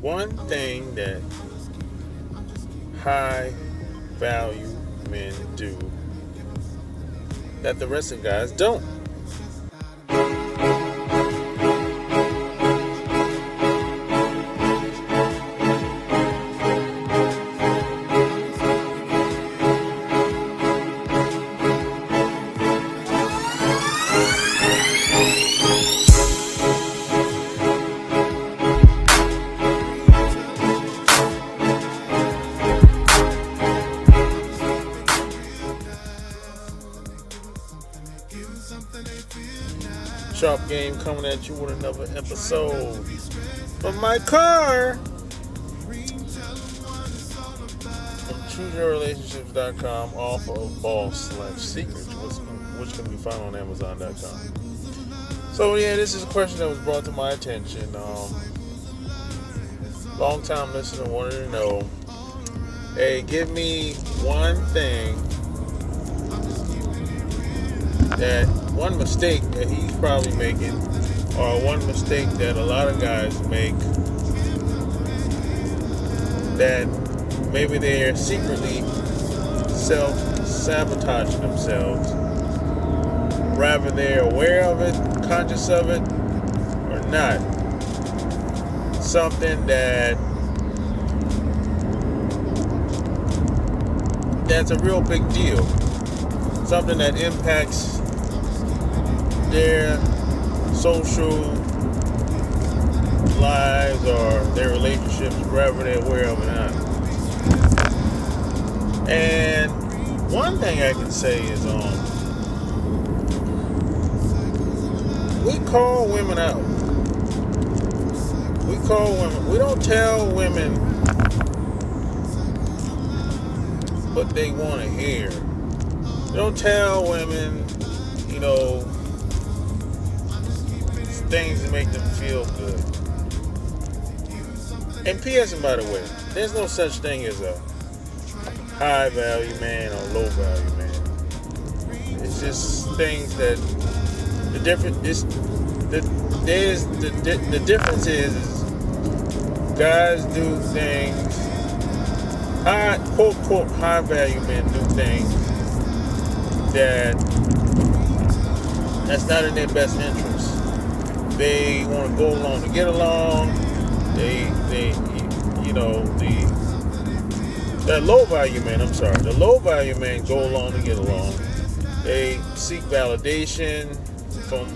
One thing that high value men do that the rest of the guys don't. Sharp Game coming at you with another episode of my car from ChooseYourRelationships.com off of Boss/Secrets, which can be found on Amazon.com. So yeah, this is a question that was brought to my attention. Long time listener wanted to know, hey, give me one thing one mistake that he's probably making, or one mistake that a lot of guys make, that maybe they're secretly self-sabotaging themselves, rather they're aware of it, conscious of it, or not. Something that's a real big deal. Something that impacts their social lives or their relationships, whether they're aware of it or not. And one thing I can say is, we call women out. We call women. We don't tell women what they want to hear. We don't tell women, things that make them feel good. And P.S. by the way, there's no such thing as a high value man or low value man. It's just things that the difference is guys do things. Quote unquote high value men do things that's not in their best interest. They want to go along to get along. The low value men, the low value men go along to get along. They seek validation from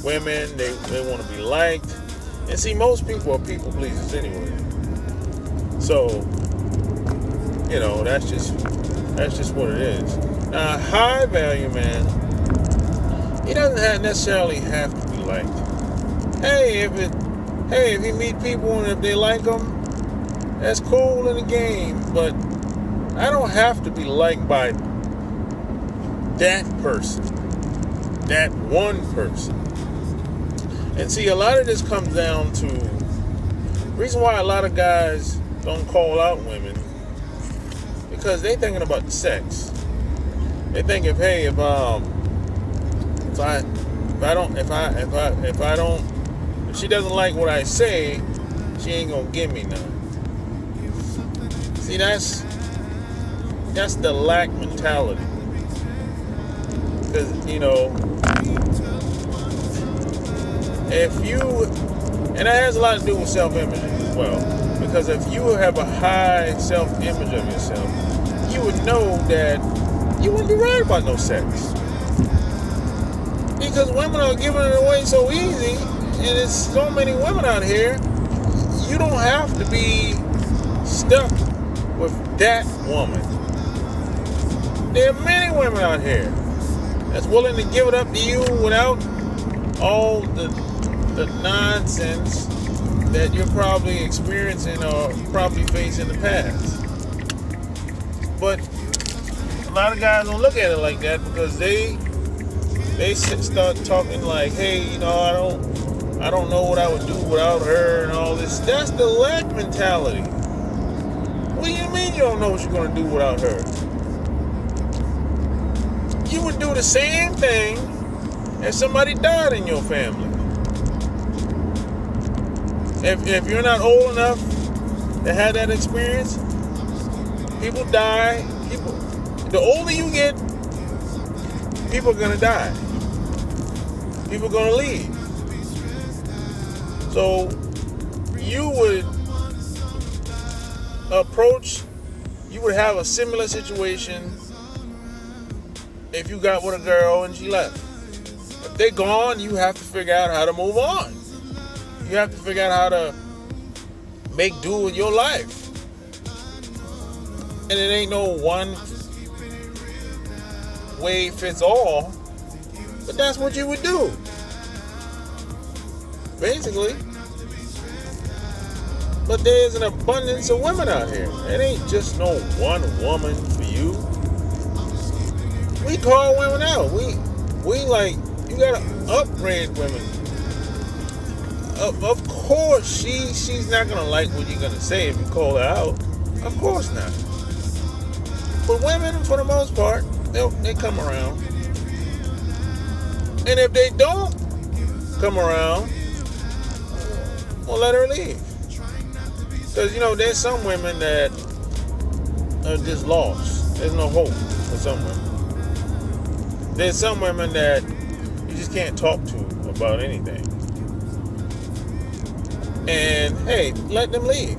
women. They want to be liked. And see, most people are people pleasers anyway. So, that's just what it is. Now, a high value man, he doesn't necessarily have to be liked. If you meet people and if they like them, that's cool in the game. But I don't have to be liked by that person, that one person. And see, a lot of this comes down to the reason why a lot of guys don't call out women, because they thinking about the sex. They think if she doesn't like what I say, she ain't gonna give me none. See, that's the lack mentality. Because, and that has a lot to do with self-image as well. Because if you have a high self-image of yourself, you would know that you wouldn't be worried about no sex. Because women are giving it away so easy, and there's so many women out here, you don't have to be stuck with that woman. There are many women out here that's willing to give it up to you without all the nonsense that you're probably experiencing or probably faced in the past. But a lot of guys don't look at it like that, because they start talking like, hey, I don't know what I would do without her and all this. That's the lack mentality. What do you mean you don't know what you're going to do without her? You would do the same thing if somebody died in your family. If you're not old enough that had that experience, people die. The older you get, people are gonna die. People are gonna leave. So you would have a similar situation if you got with a girl and she left. If they're gone, you have to figure out how to move on. You have to figure out how to make do with your life. And it ain't no one way fits all, but that's what you would do. Basically. But there's an abundance of women out here. It ain't just no one woman for you. We call women out. We like, you gotta upgrade women. Of course, she's not gonna like what you're gonna say if you call her out. Of course not. But women, for the most part, they come around. And if they don't come around, well, let her leave. Because, there's some women that are just lost. There's no hope for some women. There's some women that you just can't talk to about anything. And, hey, let them leave.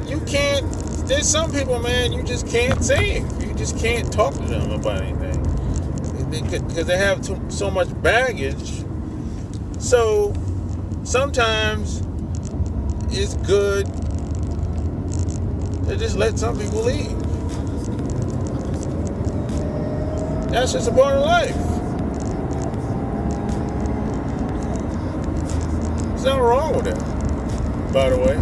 You can't, there's some people, man, you just can't say it. You just can't talk to them about anything. Because they have so much baggage. So, sometimes it's good to just let some people leave. That's just a part of life. There's nothing wrong with that, by the way.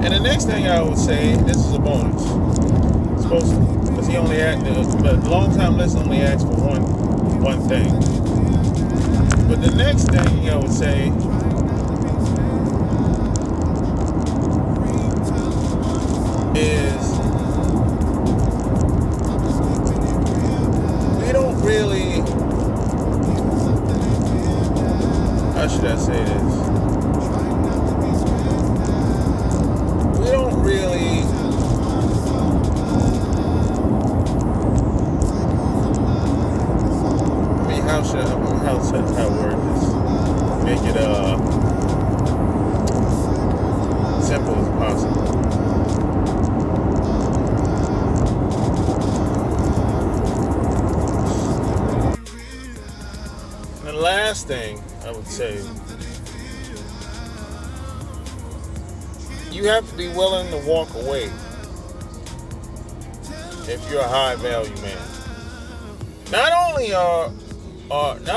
And the next thing I would say, this is a bonus. It's supposed to, because he only asked, but long time listener only asked for one thing. But the next thing I would say is we don't really, how should I say this? We don't really how word this? Make it simple as possible. And the last thing I would say, you have to be willing to walk away if you're a high value man. Not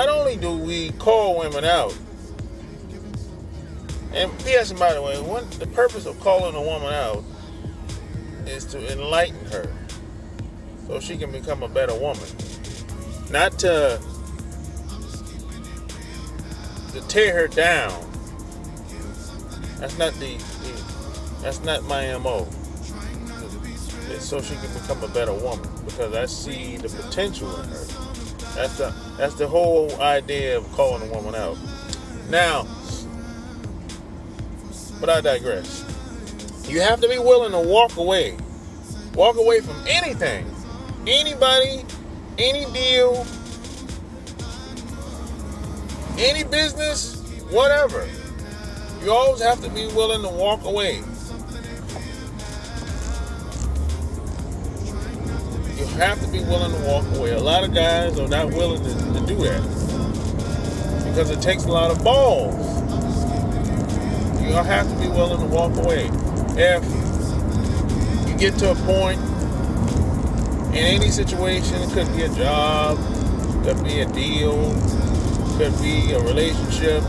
only do we call women out, and P.S. by the way, the purpose of calling a woman out is to enlighten her so she can become a better woman. Not to tear her down. That's not my MO. It's so she can become a better woman, because I see the potential in her. That's the whole idea of calling a woman out. Now, but I digress. You have to be willing to walk away. Walk away from anything, anybody, any deal, any business, whatever. You always have to be willing to walk away. You have to be willing to walk away. A lot of guys are not willing to do that because it takes a lot of balls. You have to be willing to walk away. If you get to a point in any situation, it could be a job, could be a deal, could be a relationship,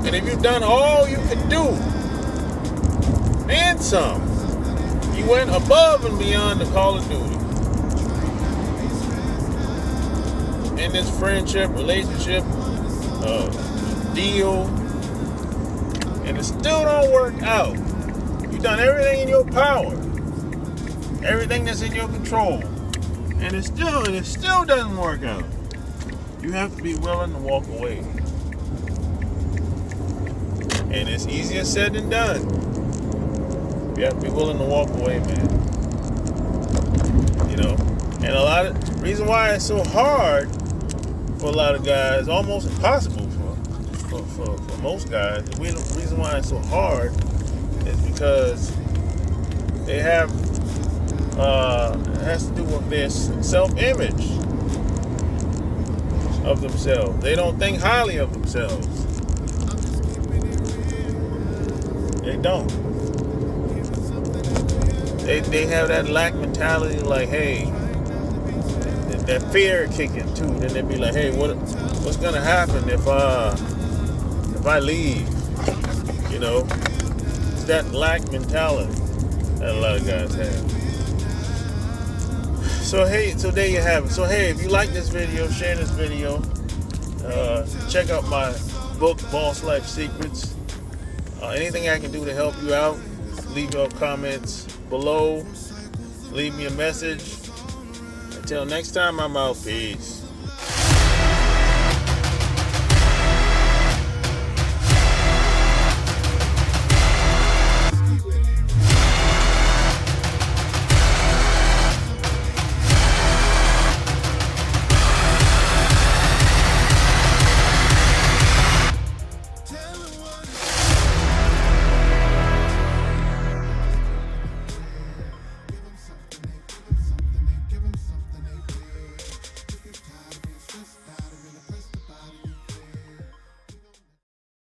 and if you've done all you can do and some, you went above and beyond the Call of Duty in this friendship, relationship, deal, and it still don't work out. You've done everything in your power, everything that's in your control, and it still doesn't work out. You have to be willing to walk away. And it's easier said than done. You have to be willing to walk away, man. You know, and a lot of reason why it's so hard for a lot of guys, almost impossible for most guys. The reason why it's so hard is because they have it has to do with their self-image of themselves. They don't think highly of themselves. They don't. They have that lack mentality, like, hey, that fear kicking too. Then they be like, hey, what's gonna happen if I leave? You know, it's that lack mentality that a lot of guys have. So hey, so there you have it. So hey, if you like this video, share this video. Check out my book, Boss Life Secrets. Anything I can do to help you out, leave your comments below. Leave me a message. Until next time, I'm out. Peace.